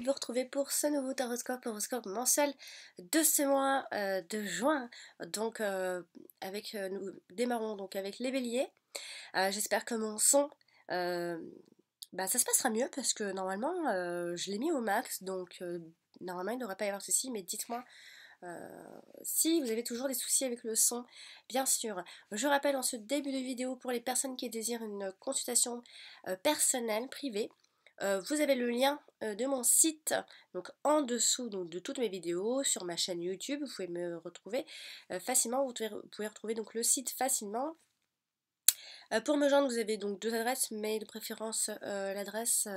de vous retrouver pour ce nouveau horoscope mensuel de ce mois de juin. Donc nous démarrons donc avec les béliers. J'espère que mon son ça se passera mieux parce que normalement je l'ai mis au max, donc normalement il ne devrait pas y avoir de souci, mais dites-moi si vous avez toujours des soucis avec le son. Bien sûr, je rappelle en ce début de vidéo, pour les personnes qui désirent une consultation personnelle, privée, vous avez le lien de mon site donc en dessous donc, de toutes mes vidéos sur ma chaîne YouTube. Vous pouvez me retrouver facilement, vous pouvez retrouver donc le site facilement. Pour me joindre, vous avez donc deux adresses, mais de préférence l'adresse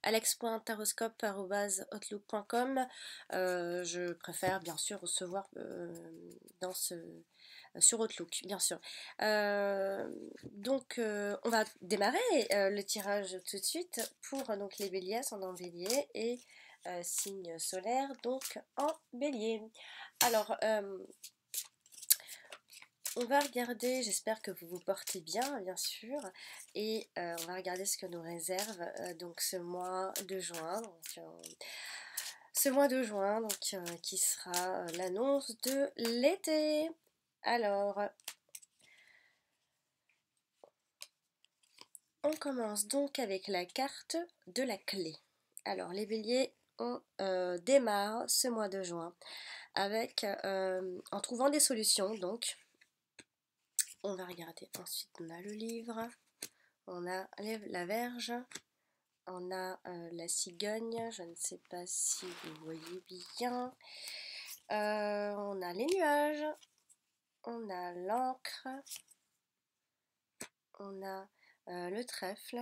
alex.taroscope@outlook.com. Je préfère bien sûr recevoir sur Outlook, bien sûr. On va démarrer le tirage tout de suite pour donc les béliers, ascendant bélier et signe solaire, donc en bélier. Alors, on va regarder, j'espère que vous vous portez bien sûr, et on va regarder ce que nous réserve donc ce mois de juin. Qui sera l'annonce de l'été. Alors, on commence donc avec la carte de la clé. Alors, les béliers, on démarre ce mois de juin avec en trouvant des solutions. Donc, on va regarder. Ensuite, on a le livre, on a la verge, on a la cigogne. Je ne sais pas si vous voyez bien. On a les nuages, on a l'encre, on a le trèfle,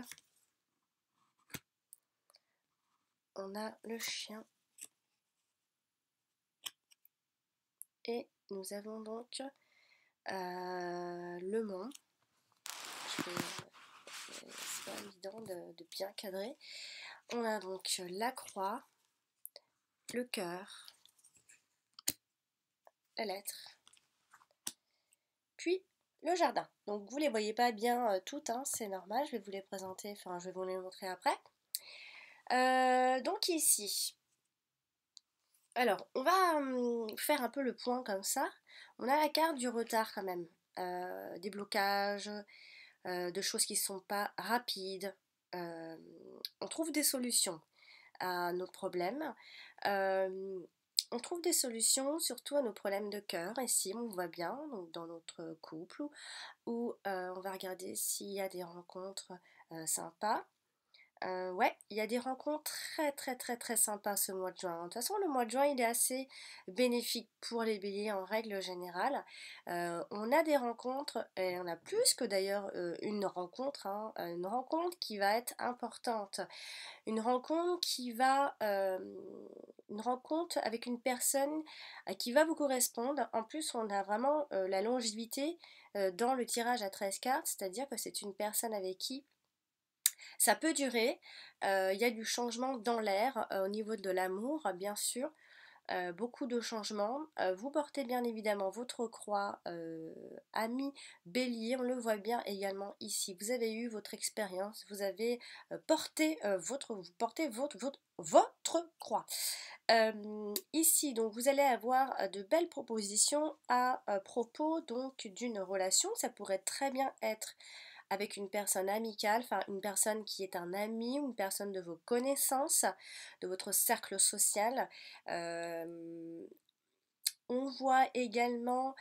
on a le chien, et nous avons donc le mont. C'est pas évident de bien cadrer. On a donc la croix, le cœur, la lettre, puis le jardin. Donc vous les voyez pas bien toutes, hein, c'est normal, je vais vous les présenter, enfin je vais vous les montrer après. Donc ici, alors on va faire un peu le point comme ça. On a la carte du retard quand même, des blocages, de choses qui ne sont pas rapides. On trouve des solutions à nos problèmes. On trouve des solutions surtout à nos problèmes de cœur. Ici, on voit bien donc dans notre couple, où on va regarder s'il y a des rencontres sympas. Ouais, il y a des rencontres très sympas ce mois de juin. De toute façon, le mois de juin, il est assez bénéfique pour les béliers en règle générale. On a des rencontres, et on a plus que d'ailleurs une rencontre, hein, une rencontre qui va être importante. Une rencontre une rencontre avec une personne qui va vous correspondre. En plus, on a vraiment la longévité dans le tirage à 13 cartes, c'est-à-dire que c'est une personne avec qui ça peut durer. Il y a du changement dans l'air au niveau de l'amour, bien sûr. Beaucoup de changements. Vous portez bien évidemment votre croix, ami bélier, on le voit bien également ici. Vous avez eu votre expérience, vous avez vous portez votre croix. Ici, donc, vous allez avoir de belles propositions à propos donc d'une relation. Ça pourrait très bien être avec une personne amicale, enfin une personne qui est un ami, ou une personne de vos connaissances, de votre cercle social. On voit également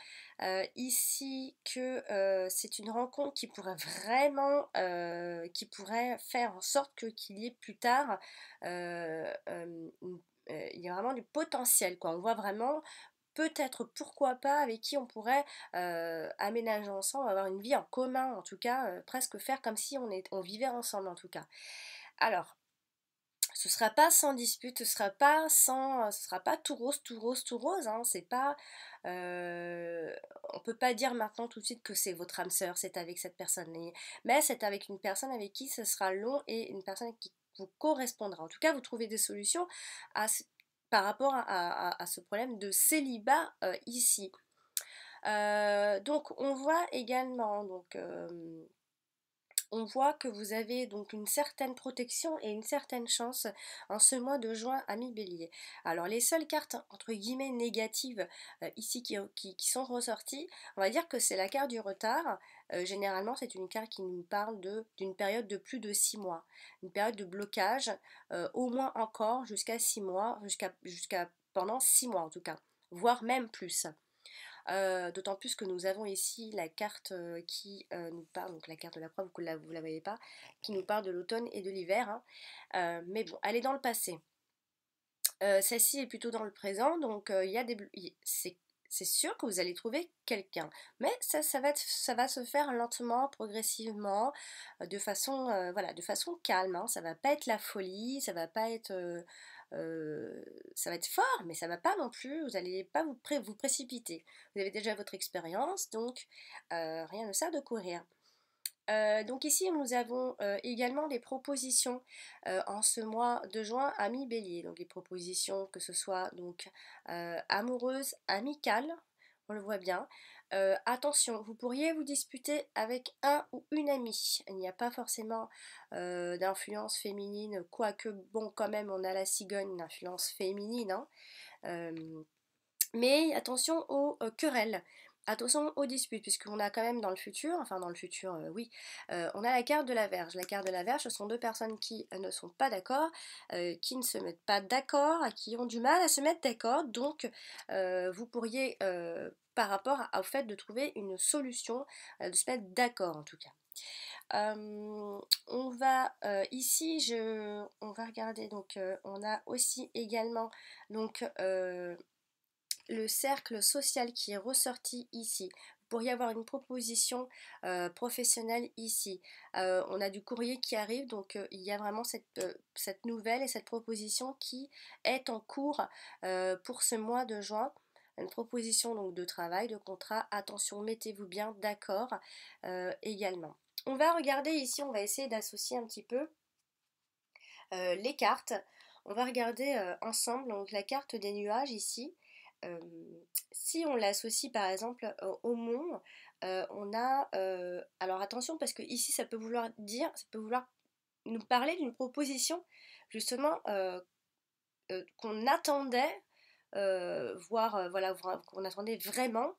ici que c'est une rencontre qui pourrait vraiment, qui pourrait faire en sorte qu'il y ait plus tard, il y a vraiment du potentiel, quoi. On voit vraiment peut-être, pourquoi pas, avec qui on pourrait aménager ensemble, avoir une vie en commun, en tout cas, presque faire comme si on vivait ensemble, en tout cas. Alors, ce sera pas sans dispute, ce sera pas tout rose, tout rose, tout rose, hein, c'est pas, on peut pas dire maintenant tout de suite que c'est votre âme sœur, c'est avec cette personne, mais c'est avec une personne avec qui ce sera long, et une personne qui vous correspondra. En tout cas, vous trouvez des solutions par rapport à ce problème de célibat ici. Donc on voit également donc on voit que vous avez donc une certaine protection et une certaine chance en ce mois de juin, ami Bélier. Alors les seules cartes entre guillemets négatives ici qui sont ressorties, on va dire que c'est la carte du retard. Généralement c'est une carte qui nous parle d'une période de plus de 6 mois, une période de blocage, au moins encore jusqu'à 6 mois, jusqu'à pendant 6 mois en tout cas, voire même plus. D'autant plus que nous avons ici la carte qui nous parle, donc la carte de la croix, vous ne la voyez pas, qui nous parle de l'automne et de l'hiver, hein. Mais bon, elle est dans le passé. Celle-ci est plutôt dans le présent, donc il y a c'est sûr que vous allez trouver quelqu'un, mais ça va se faire lentement, progressivement, voilà, de façon calme, hein. Ça va pas être la folie, euh, ça va être fort, mais ça va pas non plus. Vous n'allez pas vous précipiter. Vous avez déjà votre expérience, donc rien ne sert de courir. Donc ici nous avons également des propositions en ce mois de juin à mi-bélier. Donc des propositions que ce soit donc amoureuses, amicales, on le voit bien. Attention, vous pourriez vous disputer avec un ou une amie. Il n'y a pas forcément d'influence féminine, quoique bon quand même on a la cigogne, d'influence féminine, hein. Euh, mais attention aux querelles. Attention aux disputes, puisqu'on a quand même dans le futur, enfin dans le futur, oui, on a la carte de la Vierge. La carte de la Vierge, ce sont deux personnes qui ne sont pas d'accord, qui ne se mettent pas d'accord, qui ont du mal à se mettre d'accord. Donc, vous pourriez, par rapport au fait de trouver une solution, de se mettre d'accord en tout cas. On va ici, on va regarder, donc on a aussi également donc le cercle social qui est ressorti ici. Vous pourriez avoir une proposition professionnelle ici. On a du courrier qui arrive, donc il y a vraiment cette nouvelle et cette proposition qui est en cours pour ce mois de juin. Une proposition donc de travail, de contrat. Attention, mettez-vous bien d'accord également. On va regarder ici, on va essayer d'associer un petit peu les cartes. On va regarder ensemble donc la carte des nuages ici. Euh, Si on l'associe par exemple au mont, on a alors attention parce que ici ça peut vouloir nous parler d'une proposition justement qu'on attendait, voire voilà, qu'on attendait vraiment.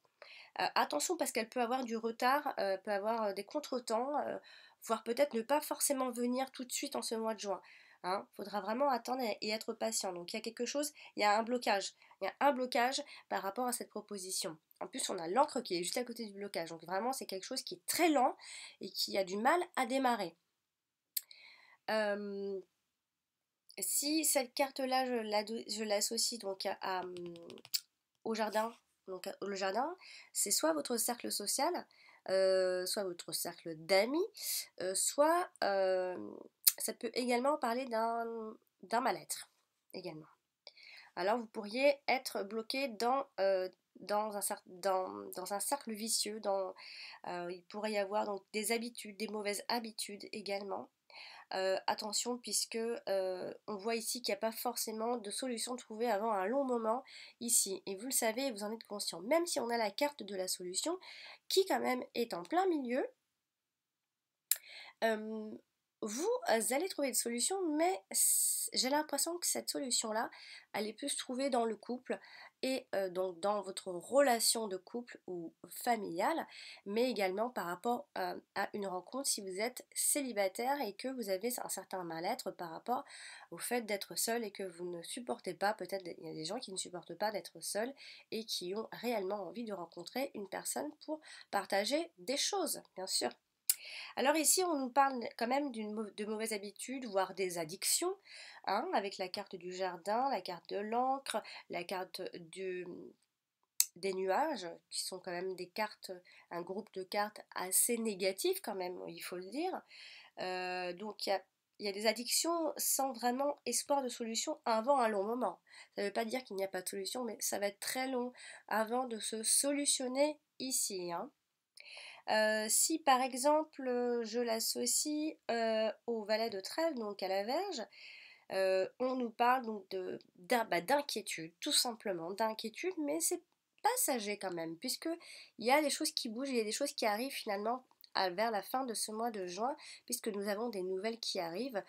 Attention parce qu'elle peut avoir du retard, peut avoir des contretemps, voire peut-être ne pas forcément venir tout de suite en ce mois de juin. Hein. Faudra vraiment attendre et être patient. Donc il y a quelque chose, il y a un blocage. Il y a un blocage par rapport à cette proposition. En plus, on a l'encre qui est juste à côté du blocage. Donc vraiment, c'est quelque chose qui est très lent et qui a du mal à démarrer. Euh, Si cette carte-là, je l'associe donc au jardin, donc le jardin, c'est soit votre cercle social, soit votre cercle d'amis, soit ça peut également parler d'un mal-être également. Alors vous pourriez être bloqué dans un cercle vicieux, il pourrait y avoir donc des habitudes, des mauvaises habitudes également. Attention puisque on voit ici qu'il n'y a pas forcément de solution trouvée avant un long moment ici. Et vous le savez, vous en êtes conscient. Même si on a la carte de la solution, qui quand même est en plein milieu, euh, vous allez trouver une solution, mais j'ai l'impression que cette solution-là, elle est plus trouvée dans le couple et donc dans votre relation de couple ou familiale, mais également par rapport à une rencontre si vous êtes célibataire et que vous avez un certain mal-être par rapport au fait d'être seul et que vous ne supportez pas, peut-être il y a des gens qui ne supportent pas d'être seuls et qui ont réellement envie de rencontrer une personne pour partager des choses, bien sûr. Alors ici, on nous parle quand même de mauvaises habitudes, voire des addictions, hein, avec la carte du jardin, la carte de l'encre, la carte des nuages, qui sont quand même des cartes, un groupe de cartes assez négatif quand même, il faut le dire. Donc il y a des addictions sans vraiment espoir de solution avant un long moment. Ça ne veut pas dire qu'il n'y a pas de solution, mais ça va être très long avant de se solutionner ici, hein. Si par exemple je l'associe au valet de trèfle, donc à la Vierge, on nous parle donc d'inquiétude, tout simplement, d'inquiétude, mais c'est passager quand même, puisque il y a des choses qui bougent, il y a des choses qui arrivent finalement vers la fin de ce mois de juin, puisque nous avons des nouvelles qui arrivent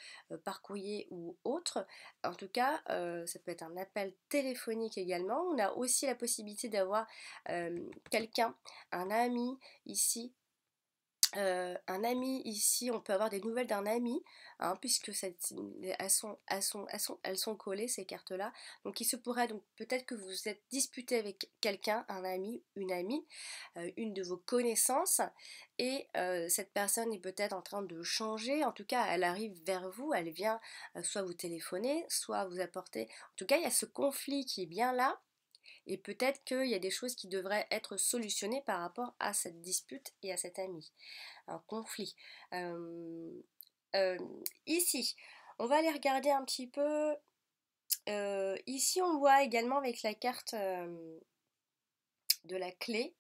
par courrier ou autre. En tout cas, ça peut être un appel téléphonique également. On a aussi la possibilité d'avoir quelqu'un, un ami ici. Un ami ici, on peut avoir des nouvelles d'un ami, hein, puisque elles sont collées ces cartes-là. Donc il se pourrait donc peut-être que vous êtes disputé avec quelqu'un, un ami, une amie, une de vos connaissances, et cette personne est peut-être en train de changer. En tout cas, elle arrive vers vous, elle vient soit vous téléphoner, soit vous apporter. En tout cas, il y a ce conflit qui est bien là. Et peut-être qu'il y a des choses qui devraient être solutionnées par rapport à cette dispute et à cet ami. Un conflit. Euh, euh, Ici, on va aller regarder un petit peu. Ici, on voit également avec la carte de la clé,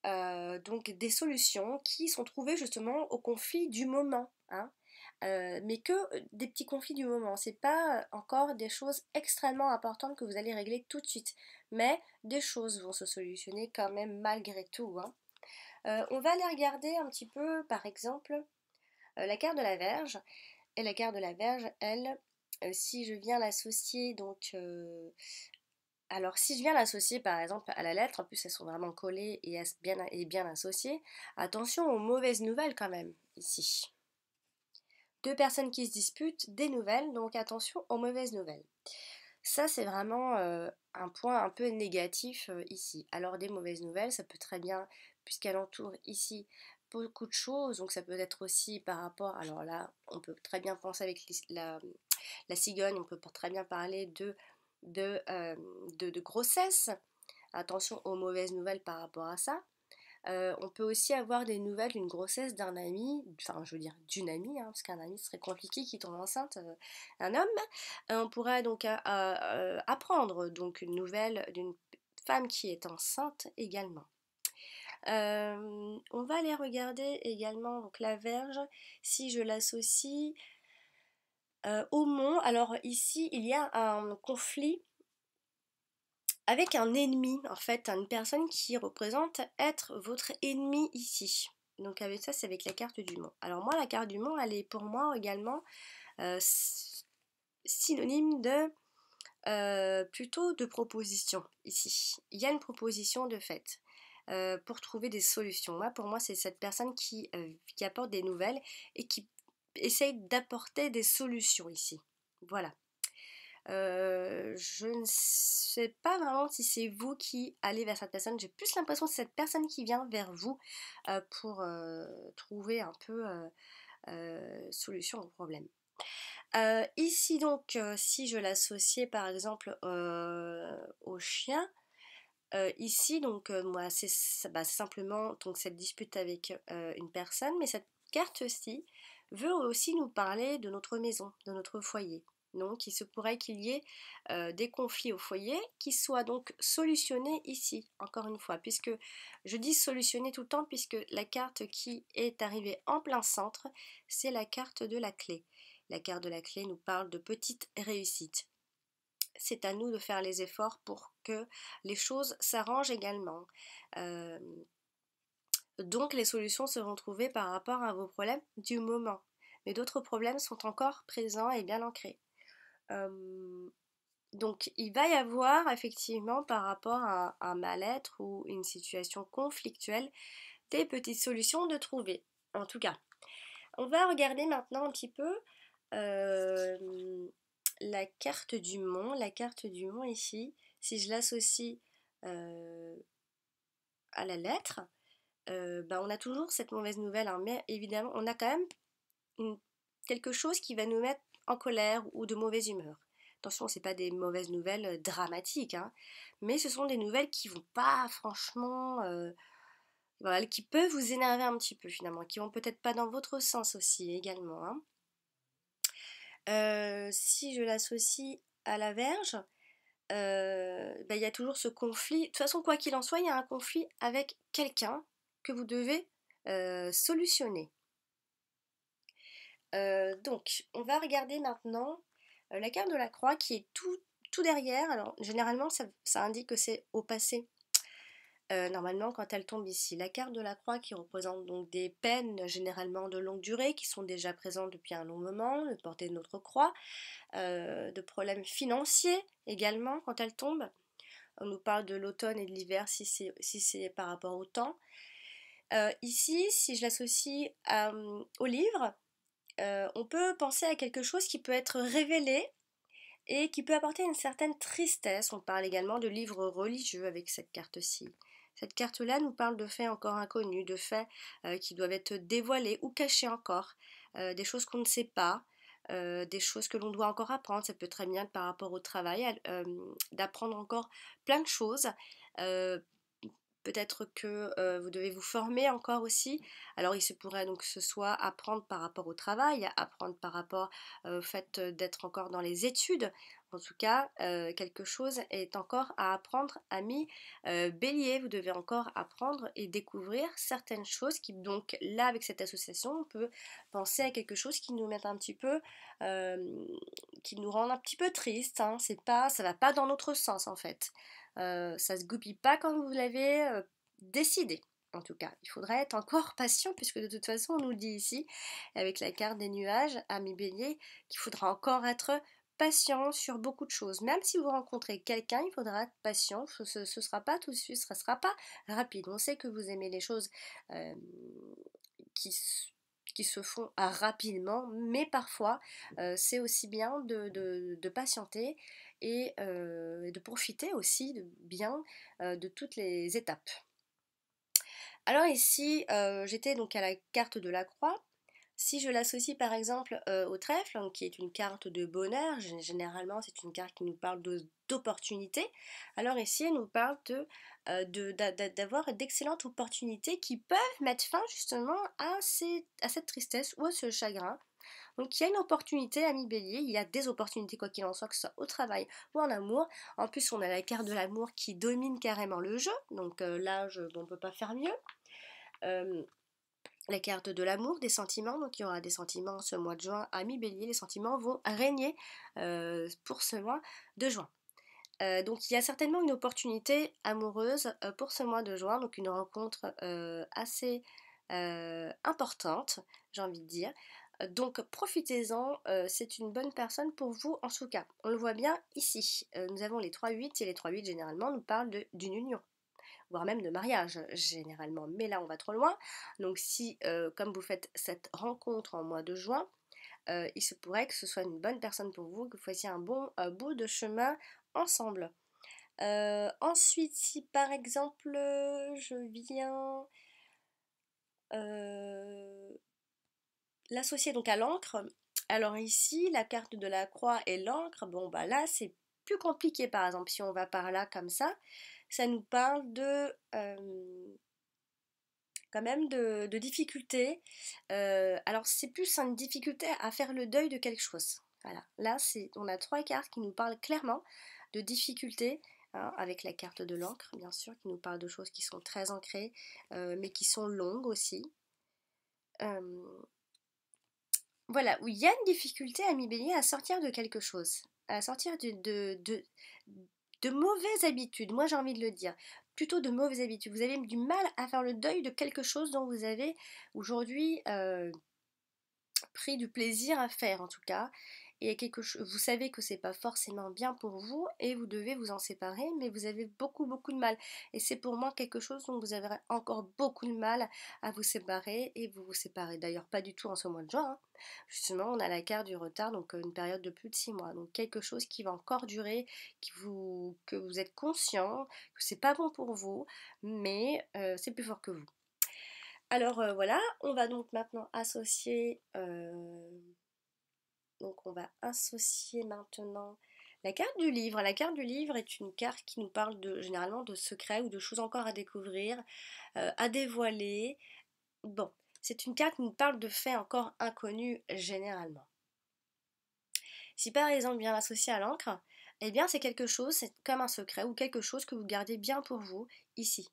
donc des solutions qui sont trouvées justement au conflit du moment. Hein. Mais que des petits conflits du moment. C'est pas encore des choses extrêmement importantes que vous allez régler tout de suite. Mais des choses vont se solutionner quand même malgré tout. Hein. On va aller regarder un petit peu, par exemple, la carte de la Vierge. Et la carte de la Vierge, elle, si je viens l'associer, donc... alors, si je viens l'associer, par exemple, à la lettre, en plus elles sont vraiment collées et bien associées, attention aux mauvaises nouvelles quand même, ici. Deux personnes qui se disputent, des nouvelles, donc attention aux mauvaises nouvelles. Ça, c'est vraiment un point un peu négatif ici. Alors, des mauvaises nouvelles, ça peut très bien, puisqu'elle entoure ici beaucoup de choses, donc ça peut être aussi par rapport, alors là, on peut très bien penser avec la cigogne, on peut très bien parler de grossesse. Attention aux mauvaises nouvelles par rapport à ça. On peut aussi avoir des nouvelles d'une grossesse d'un ami, enfin je veux dire d'une amie, hein, parce qu'un ami serait compliqué qui tombe enceinte, un homme. On pourrait donc apprendre donc une nouvelle d'une femme qui est enceinte également. On va aller regarder également donc, la Vierge, si je l'associe au mont. Alors ici il y a un conflit avec un ennemi, en fait, une personne qui représente être votre ennemi ici. Donc avec ça, c'est avec la carte du mont. Alors moi, la carte du mont, elle est pour moi également synonyme de plutôt de proposition ici. Il y a une proposition de fait pour trouver des solutions. Moi, pour moi, c'est cette personne qui apporte des nouvelles et qui essaye d'apporter des solutions ici. Voilà. Je ne sais pas vraiment si c'est vous qui allez vers cette personne. J'ai plus l'impression que c'est cette personne qui vient vers vous pour trouver un peu solution au problème. Ici donc, si je l'associais par exemple au chien, ici donc moi c'est simplement donc cette dispute avec une personne, mais cette carte-ci veut aussi nous parler de notre maison, de notre foyer. Donc il se pourrait qu'il y ait des conflits au foyer qui soient donc solutionnés ici, encore une fois, puisque je dis solutionnés tout le temps, puisque la carte qui est arrivée en plein centre, c'est la carte de la clé. La carte de la clé nous parle de petites réussites. C'est à nous de faire les efforts pour que les choses s'arrangent également. Euh, donc les solutions seront trouvées par rapport à vos problèmes du moment. Mais d'autres problèmes sont encore présents et bien ancrés. Donc il va y avoir effectivement par rapport à un mal-être ou une situation conflictuelle des petites solutions de trouver. En tout cas, on va regarder maintenant un petit peu la carte du mont. La carte du mont ici, si je l'associe à la lettre, on a toujours cette mauvaise nouvelle, hein, mais évidemment on a quand même quelque chose qui va nous mettre en colère ou de mauvaise humeur. Attention, c'est pas des mauvaises nouvelles dramatiques, hein, mais ce sont des nouvelles qui vont pas franchement, voilà, qui peuvent vous énerver un petit peu finalement, qui vont peut-être pas dans votre sens aussi également. Hein. Si je l'associe à la Vierge, il y a toujours ce conflit. De toute façon, quoi qu'il en soit, il y a un conflit avec quelqu'un que vous devez solutionner. Donc, on va regarder maintenant la carte de la croix qui est tout derrière. Alors, généralement, ça indique que c'est au passé. normalement quand elle tombe ici. La carte de la croix qui représente donc des peines généralement de longue durée qui sont déjà présentes depuis un long moment, de porter notre croix, de problèmes financiers également quand elle tombe. On nous parle de l'automne et de l'hiver si c'est par rapport au temps. Ici, si je l'associe au livre, on peut penser à quelque chose qui peut être révélé et qui peut apporter une certaine tristesse. On parle également de livres religieux avec cette carte-ci. Cette carte-là nous parle de faits encore inconnus, de faits qui doivent être dévoilés ou cachés encore, des choses qu'on ne sait pas, des choses que l'on doit encore apprendre. Ça peut très bien être par rapport au travail, d'apprendre encore plein de choses. Euh, Peut-être que vous devez vous former encore aussi. Alors il se pourrait donc que ce soit apprendre par rapport au travail, apprendre par rapport au fait d'être encore dans les études. En tout cas, quelque chose est encore à apprendre, ami Bélier. Vous devez encore apprendre et découvrir certaines choses qui, donc là, avec cette association, on peut penser à quelque chose qui nous met un petit peu, qui nous rend un petit peu triste. Hein. C'est pas, ça va pas dans notre sens en fait. Ça se goupille pas comme vous l'avez décidé. En tout cas, il faudrait être encore patient puisque de toute façon on nous dit ici, avec la carte des nuages, ami Bélier, qu'il faudra encore être patient sur beaucoup de choses. Même si vous rencontrez quelqu'un, il faudra être patient. Ce sera pas tout de suite, ce sera pas rapide. On sait que vous aimez les choses euh, qui, qui se font rapidement, mais parfois c'est aussi bien de patienter et de profiter aussi bien de toutes les étapes. Alors ici, j'étais donc à la carte de la croix. Si je l'associe par exemple au trèfle, donc, qui est une carte de bonheur, généralement c'est une carte qui nous parle d'opportunités, alors ici elle nous parle d'avoir d'excellentes opportunités qui peuvent mettre fin justement à cette tristesse ou à ce chagrin. Donc il y a une opportunité, ami Bélier, il y a des opportunités quoi qu'il en soit, que ce soit au travail ou en amour. En plus on a la carte de l'amour qui domine carrément le jeu, donc là on ne peut pas faire mieux. Euh, la carte de l'amour, des sentiments, donc il y aura des sentiments ce mois de juin, ami Bélier, les sentiments vont régner pour ce mois de juin. Donc il y a certainement une opportunité amoureuse pour ce mois de juin, donc une rencontre assez importante, j'ai envie de dire. Donc profitez-en, c'est une bonne personne pour vous en tout cas. On le voit bien ici. Nous avons les 3-8 et les 3-8 généralement nous parlent d'une union, voire même de mariage généralement. Mais là on va trop loin. Donc si comme vous faites cette rencontre en mois de juin, il se pourrait que ce soit une bonne personne pour vous, que vous fassiez un bon bout de chemin ensemble. Ensuite, si par exemple je viens l'associer donc à l'encre, alors ici la carte de la croix et l'encre, bon bah là c'est plus compliqué par exemple si on va par là comme ça nous parle de quand même de difficultés. Alors c'est plus une difficulté à faire le deuil de quelque chose. Voilà, là on a trois cartes qui nous parlent clairement de difficultés, hein, avec la carte de l'encre bien sûr qui nous parle de choses qui sont très ancrées mais qui sont longues aussi. Euh, voilà, où il y a une difficulté à mi Bélier à sortir de quelque chose, à sortir de mauvaises habitudes, moi j'ai envie de le dire, plutôt de mauvaises habitudes. Vous avez du mal à faire le deuil de quelque chose dont vous avez aujourd'hui pris du plaisir à faire en tout cas. Et vous savez que c'est pas forcément bien pour vous et vous devez vous en séparer, mais vous avez beaucoup de mal. Et c'est pour moi quelque chose dont vous avez encore beaucoup de mal à vous séparer et vous vous séparez d'ailleurs pas du tout en ce mois de juin. Hein. Justement, on a la carte du retard, donc une période de plus de 6 mois. Donc quelque chose qui va encore durer, que vous êtes conscient, que c'est pas bon pour vous, mais c'est plus fort que vous. Alors voilà, on va donc maintenant associer, donc on va associer maintenant la carte du livre. La carte du livre est une carte qui nous parle généralement de secrets ou de choses encore à découvrir, à dévoiler. Bon, c'est une carte qui nous parle de faits encore inconnus généralement. Si par exemple vient l'associer à l'encre, eh bien c'est quelque chose, c'est comme un secret ou quelque chose que vous gardez bien pour vous ici.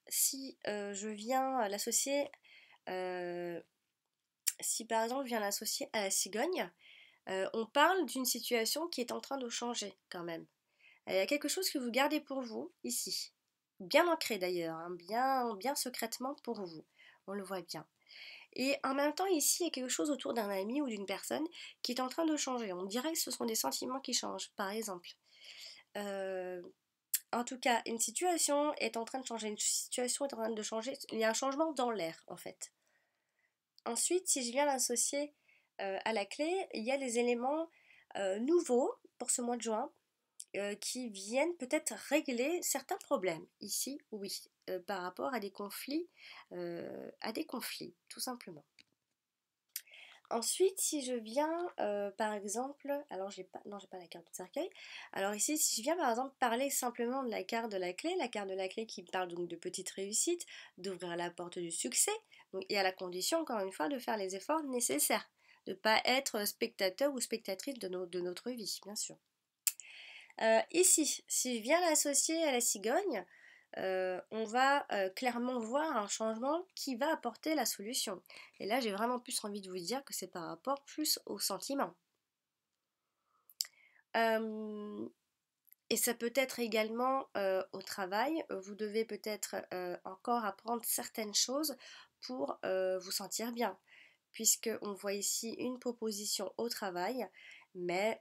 Si je viens l'associer, si par exemple je viens l'associer à la cigogne, on parle d'une situation qui est en train de changer quand même. Il y a quelque chose que vous gardez pour vous, ici. Bien ancré d'ailleurs, hein, bien secrètement pour vous. On le voit bien. Et en même temps, ici, il y a quelque chose autour d'un ami ou d'une personne qui est en train de changer. On dirait que ce sont des sentiments qui changent, par exemple. Euh, En tout cas, une situation est en train de changer. Une situation est en train de changer. Il y a un changement dans l'air, en fait. Ensuite, si je viens l'associer à la clé, il y a des éléments nouveaux pour ce mois de juin qui viennent peut-être régler certains problèmes. Ici, oui, par rapport à des conflits, tout simplement. Ensuite, si je viens, par exemple, alors j'ai pas, non, j'ai pas la carte de cercueil. Alors ici, si je viens par exemple parler simplement de la carte de la clé qui parle donc de petite réussite, d'ouvrir la porte du succès, donc, et à la condition, encore une fois, de faire les efforts nécessaires, de ne pas être spectateur ou spectatrice de notre vie, bien sûr. Ici, si je viens l'associer à la cigogne, on va clairement voir un changement qui va apporter la solution. Et là, j'ai vraiment plus envie de vous dire que c'est par rapport plus au sentiment. Et ça peut être également au travail. Vous devez peut-être encore apprendre certaines choses pour vous sentir bien. Puisqu'on voit ici une proposition au travail, mais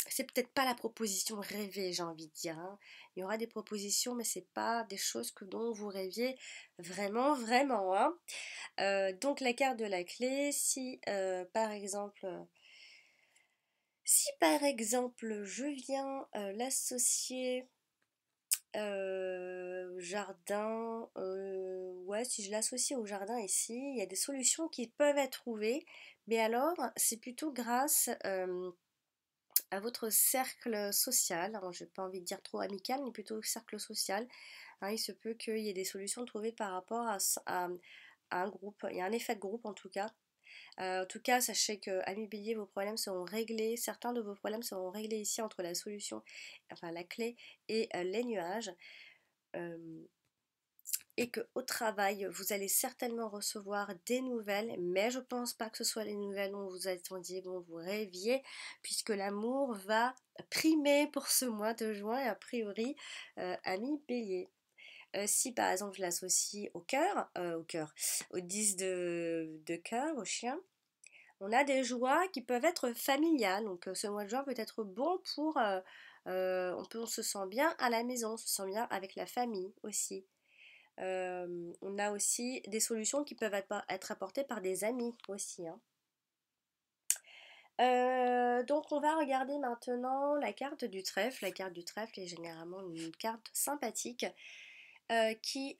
c'est peut-être pas la proposition rêvée, j'ai envie de dire, hein. Il y aura des propositions, mais c'est pas des choses dont vous rêviez vraiment, vraiment, hein. Donc la carte de la clé, si par exemple je viens l'associer jardin, ouais, si je l'associe au jardin ici, il y a des solutions qui peuvent être trouvées, mais alors c'est plutôt grâce à votre cercle social. Alors, j'ai pas envie de dire trop amical, mais plutôt cercle social. Hein, il se peut qu'il y ait des solutions trouvées par rapport à un groupe. Il y a un effet de groupe en tout cas. En tout cas, sachez que Ami Bélier, vos problèmes seront réglés. Certains de vos problèmes seront réglés ici entre la solution, enfin la clé et les nuages. Euh, et que au travail, vous allez certainement recevoir des nouvelles, mais je pense pas que ce soit les nouvelles dont vous attendiez, dont vous rêviez, puisque l'amour va primer pour ce mois de juin, a priori, ami Bélier. Si par exemple je l'associe au 10 de cœur, au chien, on a des joies qui peuvent être familiales. Donc ce mois de juin peut être bon pour... on se sent bien à la maison, on se sent bien avec la famille aussi. On a aussi des solutions qui peuvent être apportées par des amis aussi, hein. Donc on va regarder maintenant la carte du trèfle. La carte du trèfle est généralement une carte sympathique qui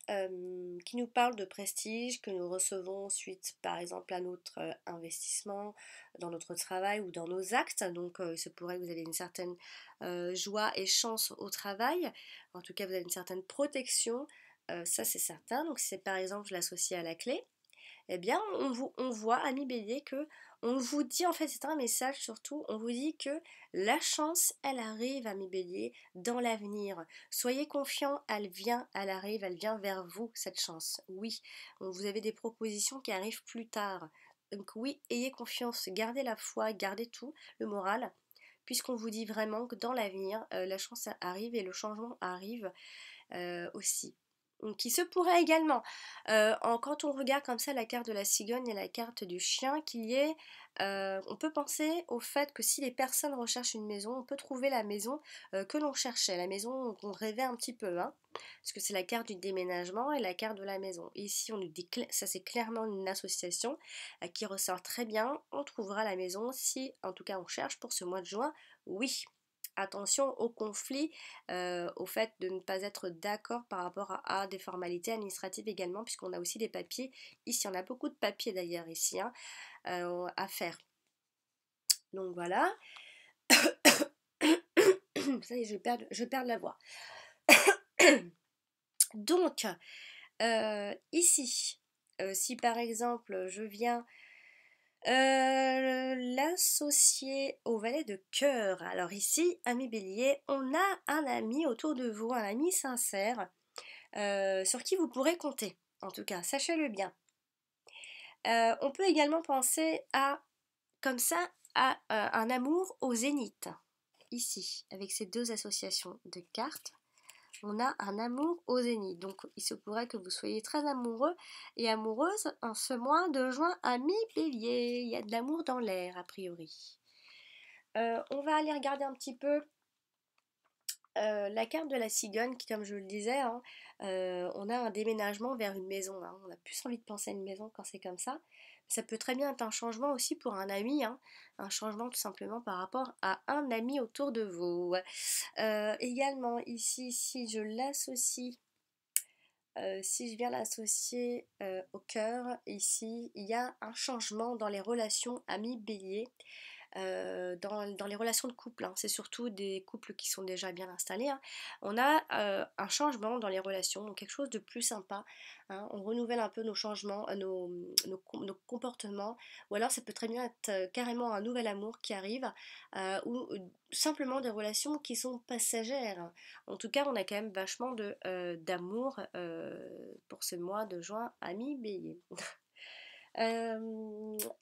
nous parle de prestige que nous recevons suite par exemple à notre investissement dans notre travail ou dans nos actes. Donc il se pourrait que vous avez une certaine joie et chance au travail. En tout cas, vous avez une certaine protection. Ça c'est certain. Donc c'est par exemple je l'associe à la clé, eh bien, on voit, ami Bélier, que on vous dit, en fait, c'est un message surtout, on vous dit que la chance, elle arrive, ami Bélier, dans l'avenir. Soyez confiants, elle vient, elle arrive, elle vient vers vous, cette chance. Oui, vous avez des propositions qui arrivent plus tard. Donc oui, ayez confiance, gardez la foi, gardez tout, le moral, puisqu'on vous dit vraiment que dans l'avenir, la chance arrive et le changement arrive aussi. Qui se pourrait également, quand on regarde comme ça la carte de la cigogne et la carte du chien, on peut penser au fait que si les personnes recherchent une maison, on peut trouver la maison que l'on cherchait, la maison qu'on rêvait un petit peu, hein, parce que c'est la carte du déménagement et la carte de la maison. Et ici, on nous dit ça c'est clairement une association qui ressort très bien. On trouvera la maison si, en tout cas, on cherche pour ce mois de juin. Oui, attention au conflit, au fait de ne pas être d'accord par rapport à des formalités administratives également, puisqu'on a aussi des papiers. Ici, on a beaucoup de papiers d'ailleurs ici, hein, à faire. Donc voilà. Ça y est, je perds la voix. Donc, ici, si par exemple je viens l'associer au valet de cœur. Alors ici, ami Bélier, on a un ami autour de vous, un ami sincère, sur qui vous pourrez compter. En tout cas, sachez-le bien. On peut également penser à, comme ça, à un amour au zénith. ici, avec ces deux associations de cartes, on a un amour au zénith. Donc il se pourrait que vous soyez très amoureux et amoureuse en ce mois de juin à mi-bélier. Il y a de l'amour dans l'air, a priori. On va aller regarder un petit peu la carte de la cigogne qui, comme je le disais, hein, on a un déménagement vers une maison. Hein. On a plus envie de penser à une maison quand c'est comme ça. Ça peut très bien être un changement aussi pour un ami, hein, un changement tout simplement par rapport à un ami autour de vous. Également, ici, si je l'associe, si je viens l'associer au cœur, ici, il y a un changement dans les relations amis-bélier. Dans les relations de couple, hein. C'est surtout des couples qui sont déjà bien installés, hein. On a un changement dans les relations, donc quelque chose de plus sympa, hein. On renouvelle un peu nos changements, nos comportements, ou alors ça peut très bien être carrément un nouvel amour qui arrive, ou simplement des relations qui sont passagères. En tout cas, on a quand même vachement d'amour pour ce mois de juin à mi-bélier.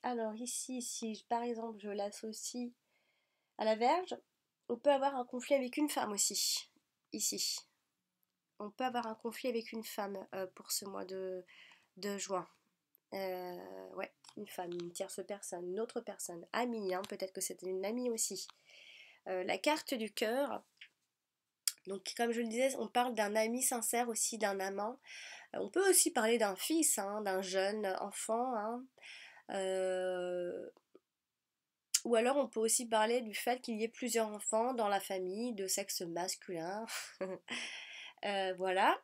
Alors ici, si par exemple je l'associe à la Vierge, on peut avoir un conflit avec une femme aussi. Ici, on peut avoir un conflit avec une femme pour ce mois de juin. Ouais, une femme, une tierce personne, une autre personne, amie, hein, peut-être que c'était une amie aussi. La carte du cœur. Donc, comme je le disais, on parle d'un ami sincère aussi, d'un amant. On peut aussi parler d'un fils, hein, d'un jeune enfant, hein. Ou alors on peut aussi parler du fait qu'il y ait plusieurs enfants dans la famille de sexe masculin. Voilà.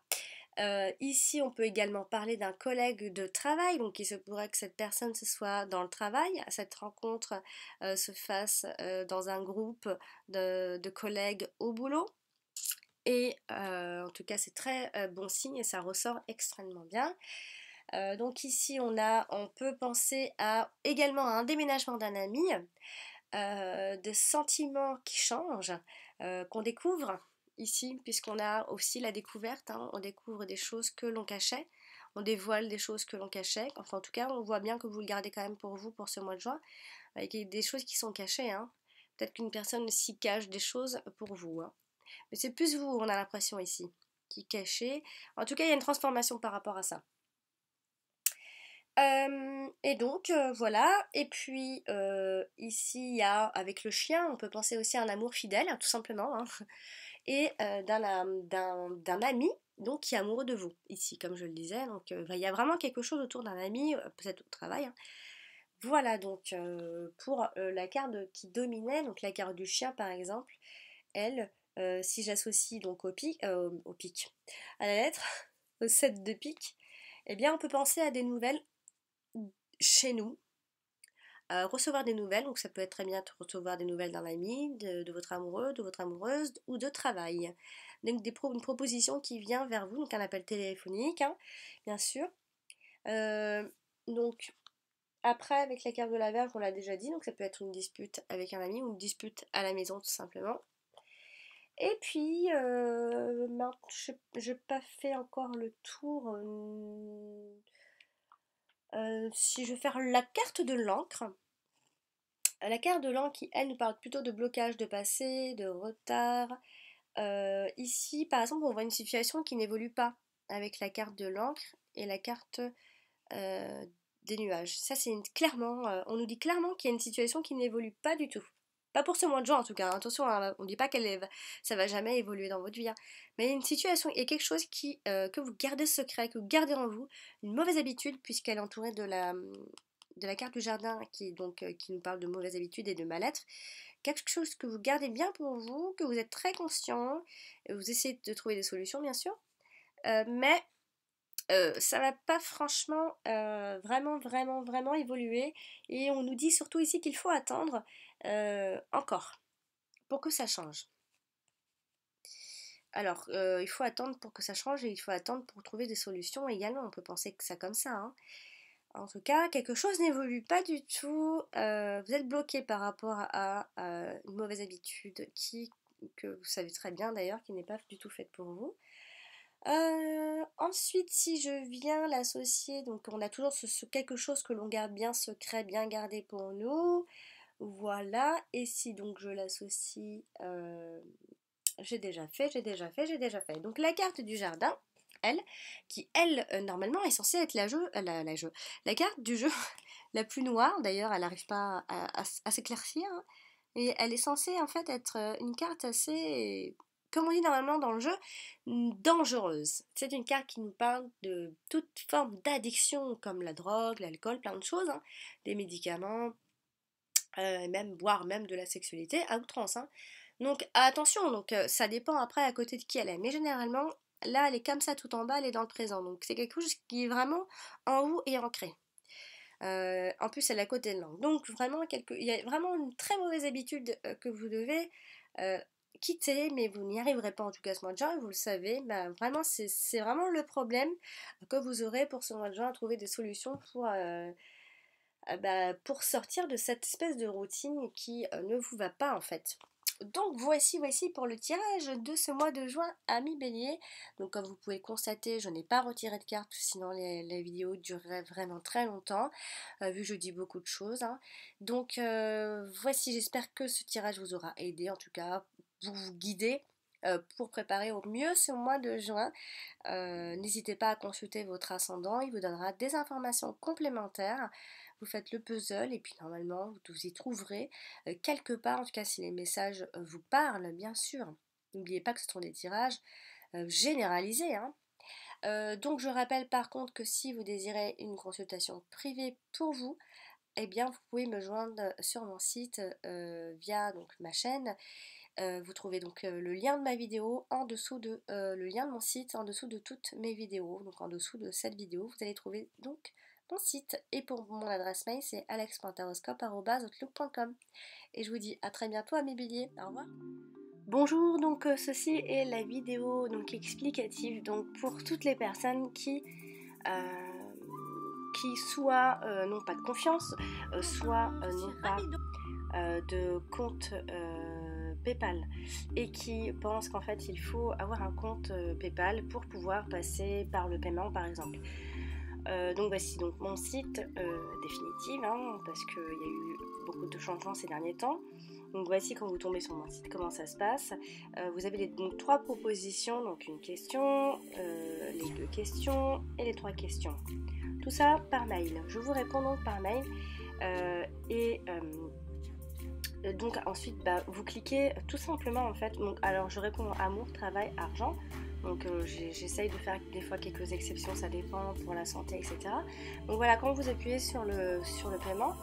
Ici, on peut également parler d'un collègue de travail, donc il se pourrait que cette personne se soit dans le travail, cette rencontre se fasse dans un groupe de collègues au boulot. Et en tout cas, c'est très bon signe et ça ressort extrêmement bien. Donc ici, on peut penser également à un déménagement d'un ami, de sentiments qui changent, qu'on découvre ici, puisqu'on a aussi la découverte, hein. On découvre des choses que l'on cachait, on dévoile des choses que l'on cachait, enfin en tout cas on voit bien que vous le gardez quand même pour vous pour ce mois de juin, avec des choses qui sont cachées, hein. Peut-être qu'une personne s'y cache des choses pour vous, hein. Mais c'est plus vous, on a l'impression ici, qui cachez. En tout cas, il y a une transformation par rapport à ça. Et donc voilà, et puis ici il y a avec le chien, on peut penser aussi à un amour fidèle, hein, tout simplement, hein, et d'un ami donc qui est amoureux de vous, ici, comme je le disais. Donc il y a vraiment quelque chose autour d'un ami, peut-être au travail, hein. Voilà donc pour la carte qui dominait, donc la carte du chien par exemple, elle, si j'associe donc au pic, à la lettre, au 7 de pique, eh bien on peut penser à des nouvelles chez nous, recevoir des nouvelles, donc ça peut être très bien de recevoir des nouvelles d'un ami, de votre amoureux, de votre amoureuse ou de travail. Donc une proposition qui vient vers vous, donc un appel téléphonique, hein, bien sûr. Donc après, avec la carte de la Vierge, on l'a déjà dit, donc ça peut être une dispute avec un ami ou une dispute à la maison tout simplement. Et puis, je n'ai pas fait encore le tour. Si je vais faire la carte de l'encre, la carte de l'encre qui, elle, nous parle plutôt de blocage de passé, de retard. Ici, par exemple, on voit une situation qui n'évolue pas avec la carte de l'encre et la carte des nuages. Ça, clairement, on nous dit clairement qu'il y a une situation qui n'évolue pas du tout. Pas pour ce mois de juin en tout cas. Attention, hein, on ne dit pas ça va jamais évoluer dans votre vie, hein. Mais il y a une situation et quelque chose que vous gardez secret, que vous gardez en vous, une mauvaise habitude puisqu'elle est entourée de la carte du jardin qui nous parle de mauvaises habitudes et de mal-être. Quelque chose que vous gardez bien pour vous, que vous êtes très conscient, vous essayez de trouver des solutions bien sûr, mais ça va pas franchement vraiment vraiment vraiment évoluer et on nous dit surtout ici qu'il faut attendre encore pour que ça change. Alors il faut attendre pour que ça change et il faut attendre pour trouver des solutions également, on peut penser que ça comme ça, hein. En tout cas, quelque chose n'évolue pas du tout, vous êtes bloqué par rapport à une mauvaise habitude que vous savez très bien d'ailleurs, qui n'est pas du tout faite pour vous. Ensuite, si je viens l'associer, donc on a toujours quelque chose que l'on garde bien secret, bien gardé pour nous. Voilà, et si donc je l'associe, j'ai déjà fait, j'ai déjà fait, j'ai déjà fait. Donc la carte du jardin, elle, qui elle, normalement est censée être la carte du jeu la plus noire, d'ailleurs elle n'arrive pas à s'éclaircir, hein. Et elle est censée en fait être une carte assez, comme on dit normalement dans le jeu, dangereuse. C'est une carte qui nous parle de toute forme d'addiction comme la drogue, l'alcool, plein de choses, hein, des médicaments, même voire même de la sexualité à outrance, hein. Donc attention, donc ça dépend après à côté de qui elle est. Mais généralement, là elle est comme ça tout en bas, elle est dans le présent. Donc c'est quelque chose qui est vraiment en haut et ancré. En plus, elle a côté de langue. Donc, vraiment, il y a vraiment une très mauvaise habitude que vous devez euh, quitter, mais vous n'y arriverez pas en tout cas ce mois de juin, vous le savez. Bah, vraiment, c'est vraiment le problème que vous aurez pour ce mois de juin à trouver des solutions pour sortir de cette espèce de routine qui ne vous va pas en fait. Donc voici pour le tirage de ce mois de juin, amis Bélier. Donc comme vous pouvez le constater, je n'ai pas retiré de cartes, sinon les vidéos dureraient vraiment très longtemps, vu que je dis beaucoup de choses, hein. Donc voici, j'espère que ce tirage vous aura aidé, en tout cas, pour vous guider. Pour préparer au mieux ce mois de juin. N'hésitez pas à consulter votre ascendant, il vous donnera des informations complémentaires. Vous faites le puzzle et puis normalement vous y trouverez quelque part, en tout cas si les messages vous parlent, bien sûr. N'oubliez pas que ce sont des tirages généralisés, hein. Donc je rappelle par contre que si vous désirez une consultation privée pour vous, eh bien vous pouvez me joindre sur mon site via donc ma chaîne. Vous trouvez donc le lien de ma vidéo en dessous de le lien de mon site en dessous de toutes mes vidéos. Donc en dessous de cette vidéo, vous allez trouver donc mon site. Et pour mon adresse mail, c'est alex.taroscope@outlook.com. Et je vous dis à très bientôt à mes béliers. Au revoir. Bonjour, donc ceci est la vidéo donc explicative donc pour toutes les personnes qui soit n'ont pas de confiance, soit n'ont pas de compte PayPal et qui pensent qu'en fait il faut avoir un compte PayPal pour pouvoir passer par le paiement par exemple. Donc voici donc mon site définitif, hein, parce qu'il y a eu beaucoup de changements ces derniers temps. Donc voici quand vous tombez sur mon site comment ça se passe. Vous avez donc 3 propositions, donc une question, les 2 questions et les 3 questions. Tout ça par mail. Je vous réponds donc par mail donc ensuite vous cliquez tout simplement en fait. Donc, alors je réponds amour, travail, argent. Donc j'essaye de faire des fois quelques exceptions, ça dépend pour la santé, etc. Donc voilà, quand vous appuyez sur le paiement,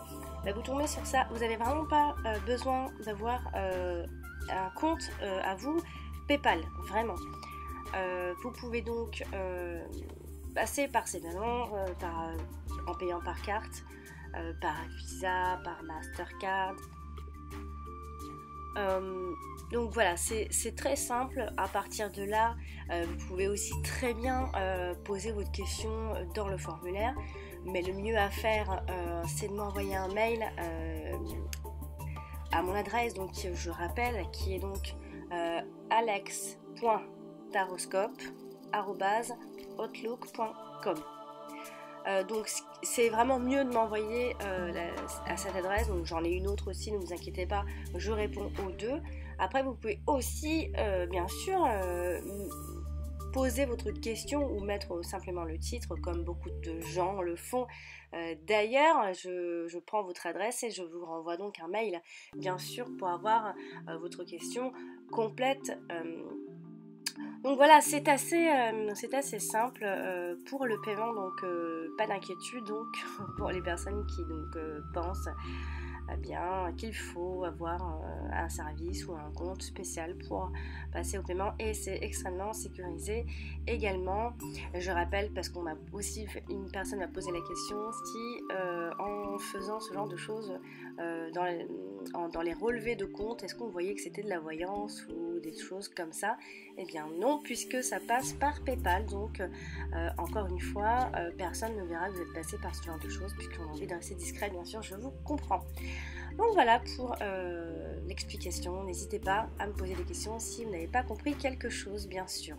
vous tombez sur ça. Vous n'avez vraiment pas besoin d'avoir un compte à vous PayPal, vraiment. Vous pouvez donc passer par ces paiements en payant par carte, par Visa, par Mastercard. Donc voilà, c'est très simple. À partir de là, vous pouvez aussi très bien poser votre question dans le formulaire. Mais le mieux à faire, c'est de m'envoyer un mail à mon adresse, donc je rappelle, qui est donc alex.taroscope@outlook.com. Donc c'est vraiment mieux de m'envoyer à cette adresse. Donc j'en ai une autre aussi, ne vous inquiétez pas, je réponds aux 2. Après vous pouvez aussi bien sûr poser votre question ou mettre simplement le titre comme beaucoup de gens le font. D'ailleurs je prends votre adresse et je vous renvoie donc un mail bien sûr pour avoir votre question complète. Donc voilà, c'est assez simple pour le paiement, donc pas d'inquiétude donc pour les personnes qui donc pensent bien qu'il faut avoir un service ou un compte spécial pour passer au paiement, et c'est extrêmement sécurisé également. Je rappelle, parce qu'on m'a aussi une personne m'a posé la question si en faisant ce genre de choses dans les relevés de compte, est-ce qu'on voyait que c'était de la voyance ou des choses comme ça. Eh bien non, puisque ça passe par PayPal, donc encore une fois, personne ne verra que vous êtes passé par ce genre de choses, puisqu'on a envie de rester discret, bien sûr, je vous comprends. Donc voilà pour l'explication. N'hésitez pas à me poser des questions si vous n'avez pas compris quelque chose, bien sûr.